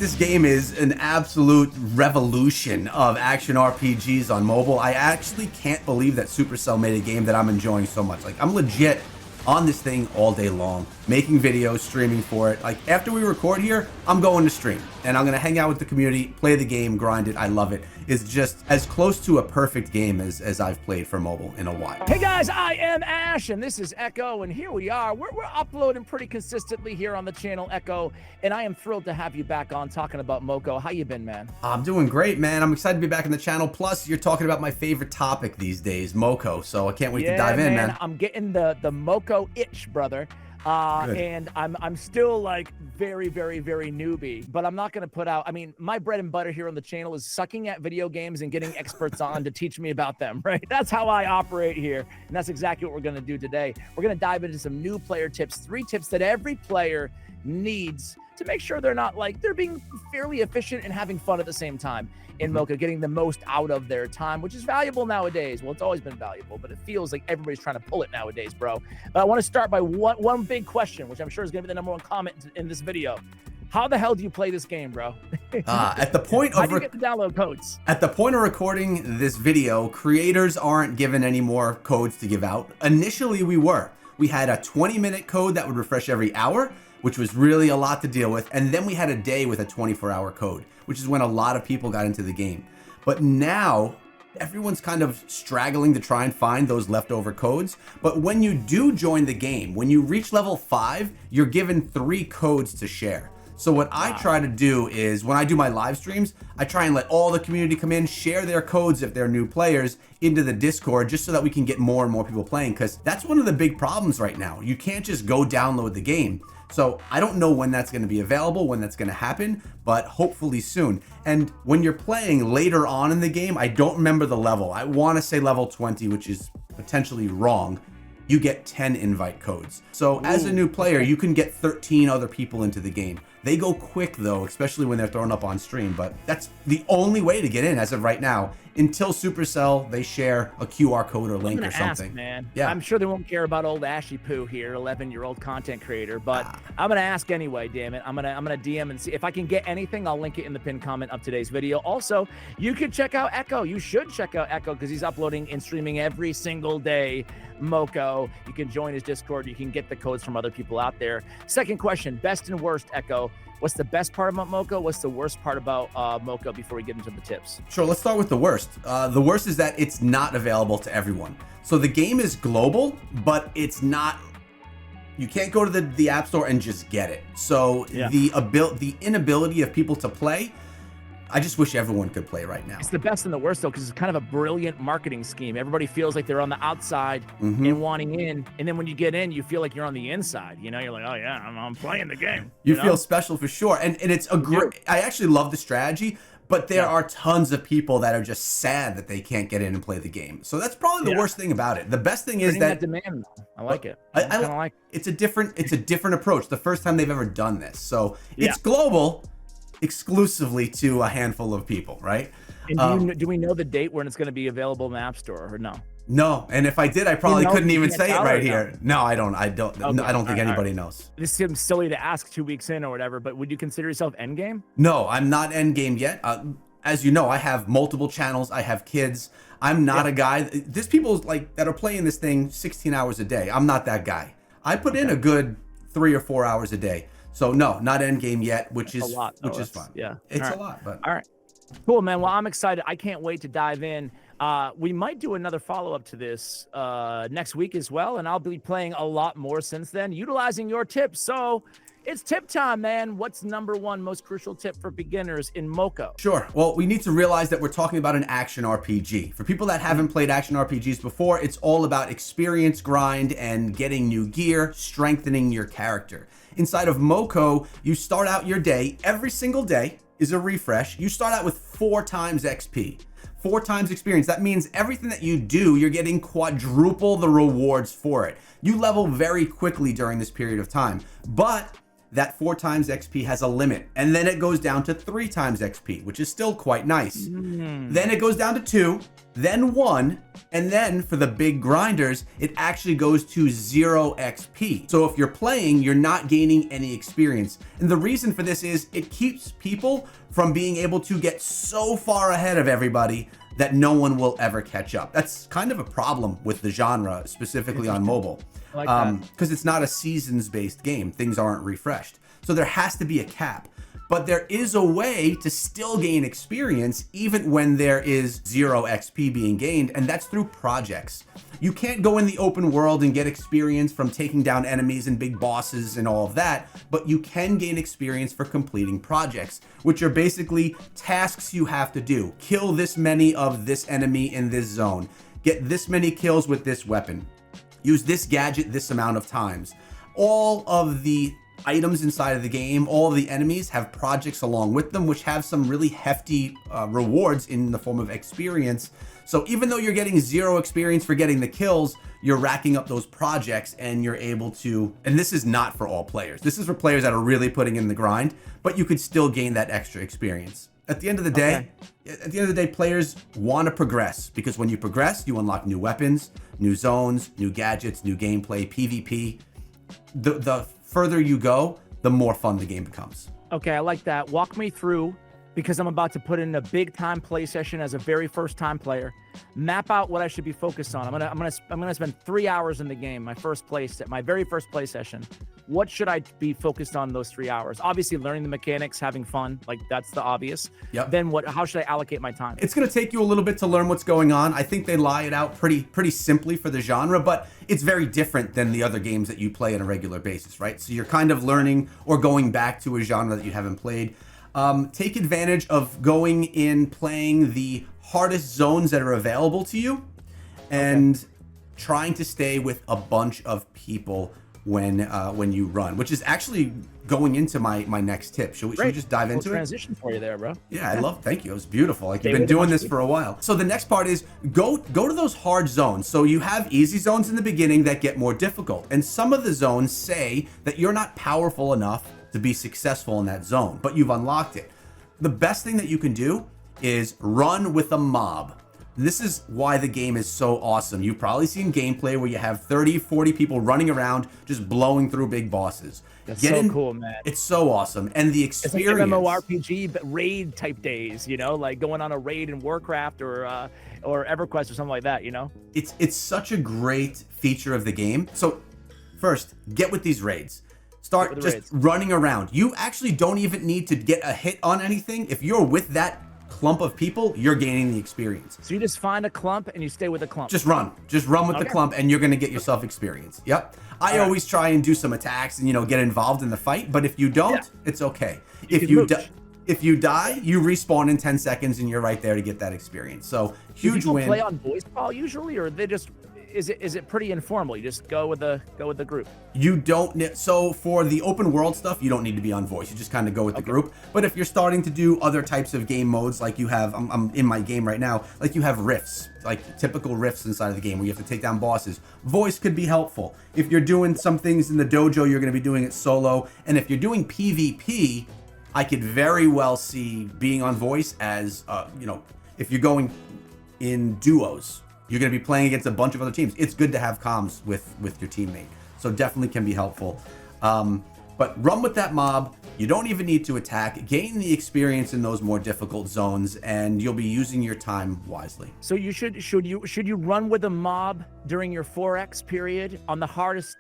this game is an absolute revolution of action RPGs on mobile. I actually can't believe that Supercell made a game that I'm enjoying so much. Like, I'm legit on this thing all day long, making videos, streaming for it. Like, after we record here, I'm going to stream and I'm gonna hang out with the community, play the game, grind it. I love it. It's just as close to a perfect game as I've played for mobile in a while. Hey guys, I am Ash and this is Echo, and here we are. We're uploading pretty consistently here on the channel Echo, and I am thrilled to have you back on talking about Moco. How you been, man? I'm doing great, man. I'm excited to be back on the channel. Plus, you're talking about my favorite topic these days, Moco. So I can't wait to dive in, man. I'm getting the Moco itch, brother. And I'm still like very newbie, but I'm not going to put out, I mean, my bread and butter here on the channel is sucking at video games and getting experts on to teach me about them, right? That's how I operate here. And that's exactly what we're going to do today. We're going to dive into some new player tips, 3 tips that every player needs to make sure they're not like, they're being fairly efficient and having fun at the same time in Moco, getting the most out of their time, which is valuable nowadays. Well, it's always been valuable, but it feels like everybody's trying to pull it nowadays, bro. But I want to start by one big question, which I'm sure is going to be the #1 comment in this video. How the hell do you play this game, bro? At the point of how do you get the download codes? At the point of recording this video, creators aren't given any more codes to give out. Initially, we were. We had a 20-minute code that would refresh every hour, which was really a lot to deal with. And then we had a day with a 24-hour code, which is when a lot of people got into the game. But now everyone's kind of straggling to try and find those leftover codes. But when you do join the game, when you reach level 5, you're given 3 codes to share. So what I try to do is, when I do my live streams, I try and let all the community come in, share their codes if they're new players into the Discord, just so that we can get more and more people playing, because that's one of the big problems right now. You can't just go download the game. So I don't know when that's going to be available, when that's going to happen, but hopefully soon. And when you're playing later on in the game, I don't remember the level. I want to say level 20, which is potentially wrong. You get 10 invite codes. So as a new player, you can get 13 other people into the game. They go quick though, especially when they're thrown up on stream, but that's the only way to get in as of right now, until Supercell, they share a QR code or link or something. Ask, man. Yeah. I'm sure they won't care about old Ashy Poo here, 11-year-old content creator, but I'm gonna ask anyway, damn it. I'm gonna DM and see if I can get anything. I'll link it in the pinned comment of today's video. Also, you can check out Echo. You should check out Echo because he's uploading and streaming every single day. Moco, you can join his Discord. You can get the codes from other people out there. Second question, best and worst, Echo. What's the best part about Moco? What's the worst part about Moco before we get into the tips? Sure, let's start with the worst. The worst is that it's not available to everyone. So the game is global, but it's not, you can't go to the App Store and just get it. So the inability of people to play, I just wish everyone could play right now. It's the best and the worst though, because it's kind of a brilliant marketing scheme. Everybody feels like they're on the outside and wanting in, and then when you get in, you feel like you're on the inside. You know, you're like, oh yeah, I'm playing the game. You feel special for sure, and it's a great. I actually love the strategy, but there are tons of people that are just sad that they can't get in and play the game. So that's probably the worst thing about it. The best thing is that demand. I like it. I like. It's a different approach. The first time they've ever done this, so it's global. Exclusively to a handful of people, right? And do we know the date when it's going to be available in the App Store, or no? No, and if I did, I probably couldn't even say it right here. No, I don't. I don't think anybody knows. This seems silly to ask 2 weeks in or whatever, but would you consider yourself endgame? No, I'm not endgame yet. As you know, I have multiple channels. I have kids. I'm not a guy. There's people like that are playing this thing 16 hours a day. I'm not that guy. I put in a good 3 or 4 hours a day. So no, not end game yet, which is fun. Yeah, it's a lot, but all right, cool, man. Well, I'm excited. I can't wait to dive in. We might do another follow-up to this next week as well, and I'll be playing a lot more since then, utilizing your tips. So it's tip time, man. What's #1 most crucial tip for beginners in Moco? Sure. Well, we need to realize that we're talking about an action RPG. For people that haven't played action RPGs before, it's all about experience, grind, and getting new gear, strengthening your character. Inside of Moco, you start out your day, every single day is a refresh. You start out with 4 times XP, 4 times experience. That means everything that you do, you're getting quadruple the rewards for it. You level very quickly during this period of time, but that 4 times XP has a limit, and then it goes down to 3 times XP, which is still quite nice. Then it goes down to 2, then 1, And then for the big grinders, it actually goes to 0 XP. So if you're playing, you're not gaining any experience. And the reason for this is it keeps people from being able to get so far ahead of everybody that no one will ever catch up. That's kind of a problem with the genre, specifically on mobile. I like because it's not a seasons-based game. Things aren't refreshed. So there has to be a cap. But there is a way to still gain experience even when there is 0 XP being gained, and that's through projects. You can't go in the open world and get experience from taking down enemies and big bosses and all of that, but you can gain experience for completing projects, which are basically tasks you have to do. Kill this many of this enemy in this zone. Get this many kills with this weapon. Use this gadget this amount of times. All of the items inside of the game, all of the enemies have projects along with them, which have some really hefty rewards in the form of experience. So even though you're getting 0 experience for getting the kills, you're racking up those projects and you're able to, and this is not for all players. This is for players that are really putting in the grind, but you could still gain that extra experience. At the end of the day, players want to progress, because when you progress, you unlock new weapons, new zones, new gadgets, new gameplay, PvP. The further you go, the more fun the game becomes. Okay, I like that. Walk me through, because I'm about to put in a big time play session as a very first time player. Map out what I should be focused on. I'm gonna spend 3 hours in the game, my very first play session. What should I be focused on those 3 hours? Obviously, learning the mechanics, having fun, like that's the obvious. Yep. Then what? How should I allocate my time? It's going to take you a little bit to learn what's going on. I think they lie it out pretty simply for the genre, but it's very different than the other games that you play on a regular basis, right? So you're kind of learning or going back to a genre that you haven't played. Take advantage of going in, playing the hardest zones that are available to you, and trying to stay with a bunch of people when you run, which is actually going into my next tip. Should we just dive into it? Transition for you there, bro. Yeah, thank you. It was beautiful. Like, you've been doing this for a while. So the next part is go to those hard zones. So you have easy zones in the beginning that get more difficult. And some of the zones say that you're not powerful enough to be successful in that zone, but you've unlocked it. The best thing that you can do is run with a mob. This is why the game is so awesome. You've probably seen gameplay where you have 30, 40 people running around just blowing through big bosses. That's so cool, man. It's so awesome. And the experience. It's like MMORPG, but raid type days, you know, like going on a raid in Warcraft or EverQuest or something like that, you know? It's such a great feature of the game. So first, get with these raids. Start just running around. You actually don't even need to get a hit on anything. If you're with that clump of people, you're gaining the experience. So you just find a clump and you stay with the clump. Just run with the clump, and you're going to get yourself experience. Yep. I always try and do some attacks and, get involved in the fight, but if you don't, it's okay. If you die, you respawn in 10 seconds and you're right there to get that experience. So huge win. Play on voice call usually, or they just is it pretty informal? You just go with the group. You don't. So for the open world stuff, you don't need to be on voice. You just kind of go with the group. But if you're starting to do other types of game modes, like you have, I'm in my game right now, like you have rifts, like typical rifts inside of the game where you have to take down bosses. Voice could be helpful. If you're doing some things in the dojo, you're going to be doing it solo. And if you're doing PvP, I could very well see being on voice as, if you're going in duos, you're going to be playing against a bunch of other teams. It's good to have comms with your teammate. So definitely can be helpful. But run with that mob. You don't even need to attack. Gain the experience in those more difficult zones, and you'll be using your time wisely. So you should you run with a mob during your 4X period on the hardest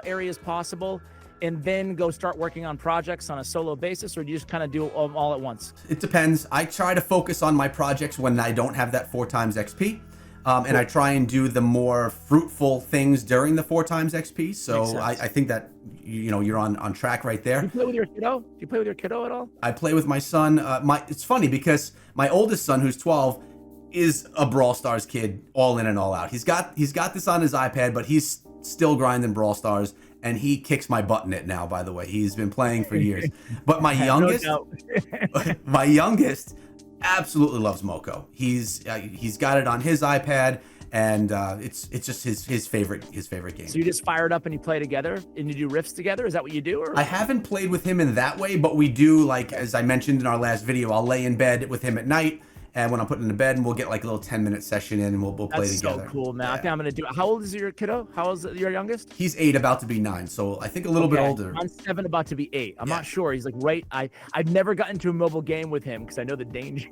areas possible, and then go start working on projects on a solo basis, or do you just kind of do them all at once? It depends. I try to focus on my projects when I don't have that 4 times XP. And I try and do the more fruitful things during the 4 times XP. So I think that, you're on track right there. Do you play with your kiddo? Do you play with your kiddo at all? I play with my son. It's funny because my oldest son, who's 12, is a Brawl Stars kid, all in and all out. He's got this on his iPad, but he's still grinding Brawl Stars, and he kicks my butt in it now, by the way. He's been playing for years. But my youngest, absolutely loves Moco. He's got it on his iPad, and it's just his favorite game. So you just fire it up and you play together and you do riffs together? Is that what you do? Or? I haven't played with him in that way, but we do, like as I mentioned in our last video, I'll lay in bed with him at night and when I'm putting to bed, and we'll get like a little 10-minute session in, and we'll play together. That's so cool, man. Yeah. I think I'm gonna do it. How old is your kiddo? How old is your youngest? He's 8, about to be 9, so I think a little bit older. I'm 7, about to be 8. I'm not sure. He's like I've never gotten into a mobile game with him because I know the danger,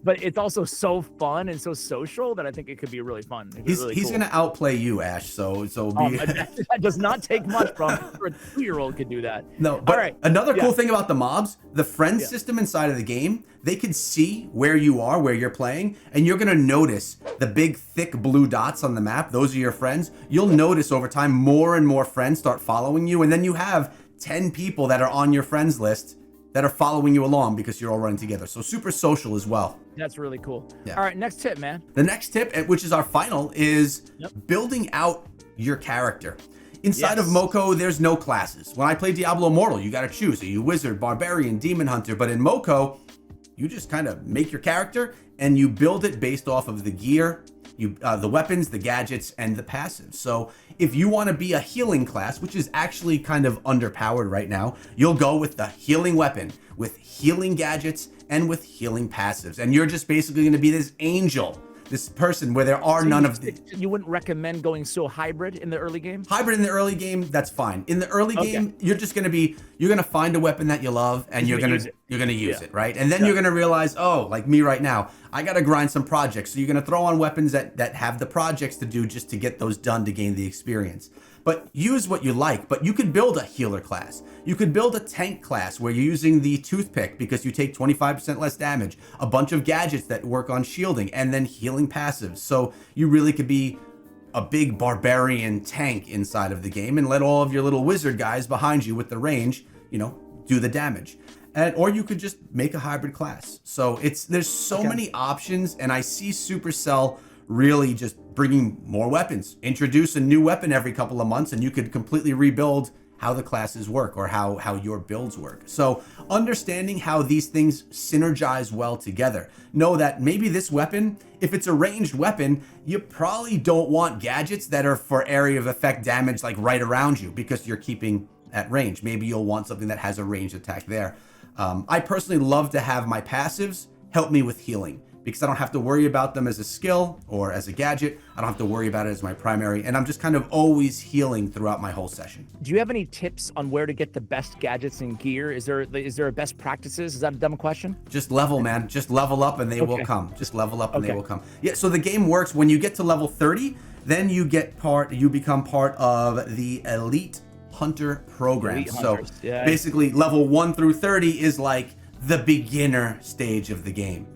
but it's also so fun and so social that I think it could be really fun. He's really cool. Gonna outplay you, Ash. So that does not take much for a 2-year-old could do that. No, but another cool thing about the mobs, the friend system inside of the game, they can see where you are, where you're playing, and you're gonna notice the big thick blue dots on the map. Those are your friends. You'll notice over time more and more friends start following you, and then you have 10 people that are on your friends list that are following you along because you're all running together. So super social as well. That's really cool. Yeah. All right, next tip, man. The next tip, which is our final, is building out your character. Inside of Moco, there's no classes. When I play Diablo Immortal, you got to choose. Are you wizard, barbarian, demon hunter? But in Moco, you just kind of make your character and you build it based off of the gear, the weapons, the gadgets, and the passives. So if you want to be a healing class, which is actually kind of underpowered right now, you'll go with the healing weapon, with healing gadgets, and with healing passives. And you're just basically going to be this angel, this person where there are none of the... You wouldn't recommend going so hybrid in the early game? Hybrid in the early game, that's fine. In the early game, you're just going to be, you're going to find a weapon that you love and you're going to use it, right? And then you're going to realize, oh, like me right now, I got to grind some projects. So you're going to throw on weapons that have the projects to do just to get those done to gain the experience. But use what you like. But you could build a healer class. You could build a tank class where you're using the toothpick because you take 25% less damage, a bunch of gadgets that work on shielding, and then healing passives. So you really could be a big barbarian tank inside of the game and let all of your little wizard guys behind you with the range, do the damage. Or you could just make a hybrid class. So there's so many options, and I see Supercell really just bringing more weapons. Introduce a new weapon every couple of months and you could completely rebuild how the classes work or how your builds work. So understanding how these things synergize well together. Know that maybe this weapon, if it's a ranged weapon, you probably don't want gadgets that are for area of effect damage like right around you because you're keeping at range. Maybe you'll want something that has a ranged attack there. I personally love to have my passives help me with healing, because I don't have to worry about them as a skill or as a gadget. I don't have to worry about it as my primary, and I'm just kind of always healing throughout my whole session. Do you have any tips on where to get the best gadgets and gear? Is there a best practices? Is that a dumb question? Just level, man. Just level up and they will come. Just level up and they will come. Yeah, so the game works when you get to level 30, then you become part of the Elite Hunter program. So basically level 1 through 30 is like the beginner stage of the game,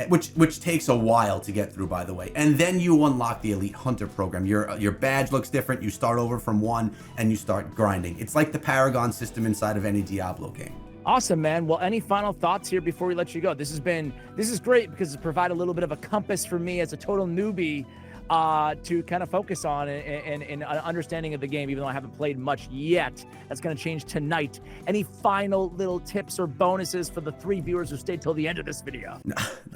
which takes a while to get through, by the way. And then you unlock the Elite Hunter program. Your badge looks different. You start over from 1 and you start grinding. It's like the Paragon system inside of any Diablo game. Awesome, man. Well, any final thoughts here before we let you go? This is great because it provides a little bit of a compass for me as a total newbie to kind of focus on and an understanding of the game, even though I haven't played much yet. That's going to change tonight. Any final little tips or bonuses for the 3 viewers who stayed till the end of this video?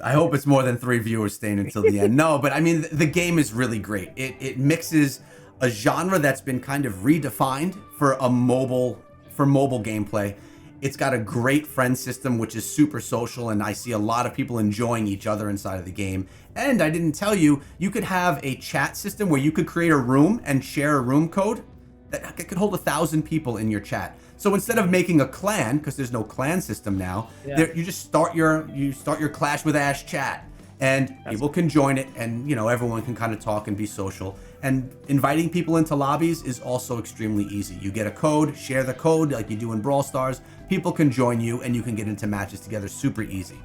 I hope it's more than 3 viewers staying until the end. No, but I mean, the game is really great. It mixes a genre that's been kind of redefined for mobile gameplay. It's got a great friend system, which is super social, and I see a lot of people enjoying each other inside of the game. And I didn't tell you, you could have a chat system where you could create a room and share a room code that could hold 1,000 people in your chat. So instead of making a clan, because there's no clan system now, you just start your Clash with Ash chat, and people can join it, and everyone can kind of talk and be social. And inviting people into lobbies is also extremely easy. You get a code, share the code like you do in Brawl Stars. People can join you and you can get into matches together super easy.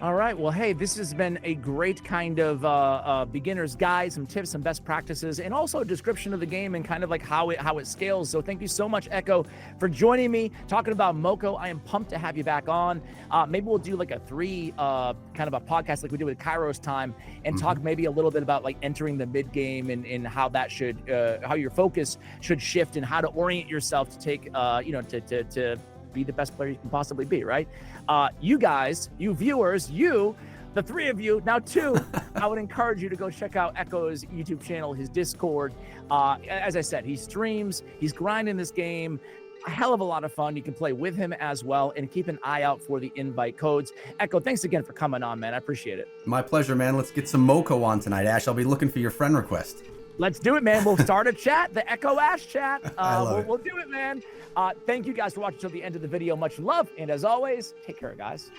All right. Well, hey, this has been a great kind of beginner's guide, some tips, some best practices, and also a description of the game and kind of like how it scales. So thank you so much, Echo, for joining me, talking about Moco. I am pumped to have you back on. Maybe we'll do like a 3 kind of a podcast like we did with Kairos time and talk maybe a little bit about like entering the mid game and how that should, how your focus should shift and how to orient yourself to take, to be the best player you can possibly be, right? You guys, you viewers, the 3 of you, now 2, I would encourage you to go check out Echo's YouTube channel, his Discord. As I said, he streams, he's grinding this game. a hell of a lot of fun. You can play with him as well, and keep an eye out for the invite codes. Echo, thanks again for coming on, man. I appreciate it. My pleasure, man. Let's get some Moco on tonight, Ash. I'll be looking for your friend request. Let's do it, man. We'll start a chat, the Echo Ash chat. We'll do it, man. Thank you guys for watching till the end of the video. Much love, and as always, take care, guys.